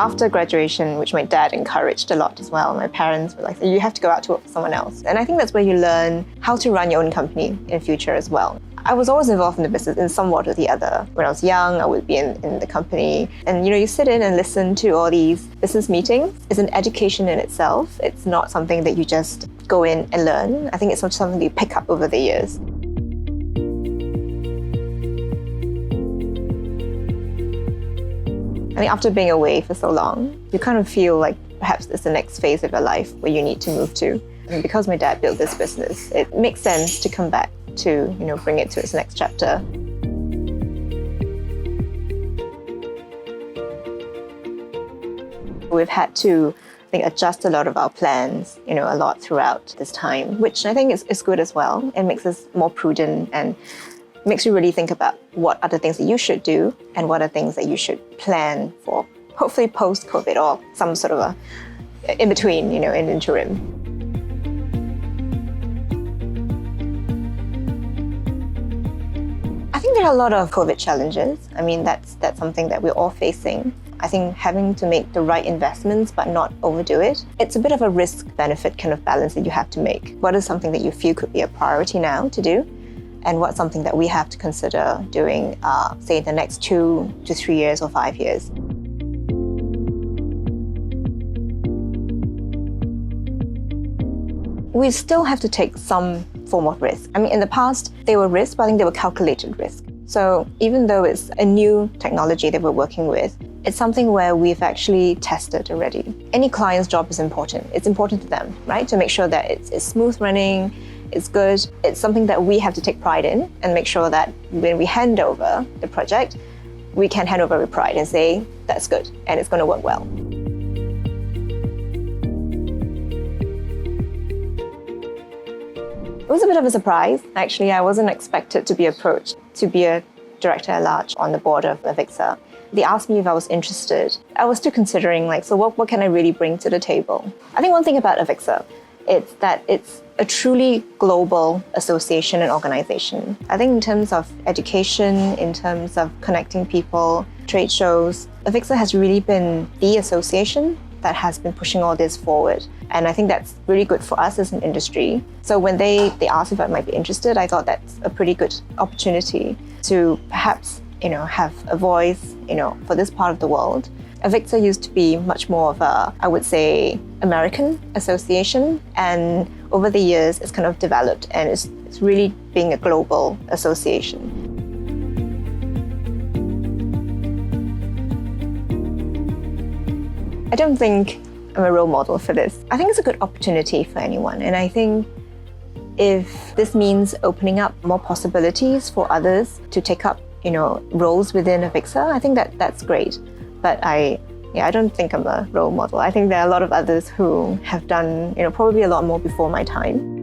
after graduation, which my dad encouraged a lot as well, my parents were like, you have to go out to work for someone else. And I think that's where you learn how to run your own company in future as well. I was always involved in the business in somewhat or the other. When I was young, I would be in the company. And you sit in and listen to all these business meetings. It's an education in itself. It's not something that you just go in and learn. I think it's something that you pick up over the years. I think after being away for so long, you kind of feel like perhaps it's the next phase of your life where you need to move to. And because my dad built this business, it makes sense to come back to bring it to its next chapter. We've had to adjust a lot of our plans, a lot throughout this time, which I think is good as well. It makes us more prudent and makes you really think about what are the things that you should do and what are things that you should plan for, hopefully post-COVID or some sort of a in-between, in interim. I think there are a lot of COVID challenges. I mean, that's something that we're all facing. I think having to make the right investments but not overdo it, it's a bit of a risk-benefit kind of balance that you have to make. What is something that you feel could be a priority now to do? And what's something that we have to consider doing, say, in the next 2 to 3 years or 5 years? We still have to take some form of risk. I mean, in the past, they were risks, but I think they were calculated risks. So even though it's a new technology that we're working with, it's something where we've actually tested already. Any client's job is important. It's important to them, right? To make sure that it's smooth running, it's good. It's something that we have to take pride in and make sure that when we hand over the project, we can hand over with pride and say, that's good, and it's going to work well. It was a bit of a surprise. Actually, I wasn't expected to be approached to be a director at large on the board of AVIXA. They asked me if I was interested. I was still considering, so what can I really bring to the table? I think one thing about AVIXA is that it's a truly global association and organization. I think in terms of education, in terms of connecting people, trade shows, AVIXA has really been the association that has been pushing all this forward. And I think that's really good for us as an industry. So when they asked if I might be interested, I thought that's a pretty good opportunity to perhaps, have a voice, for this part of the world. AVIXA used to be much more of a, I would say, American association. And over the years, it's kind of developed and it's really being a global association. I don't think I'm a role model for this. I think it's a good opportunity for anyone. And I think if this means opening up more possibilities for others to take up, roles within AVIXA, I think that's great. But I don't think I'm a role model. I think there are a lot of others who have done, probably a lot more before my time.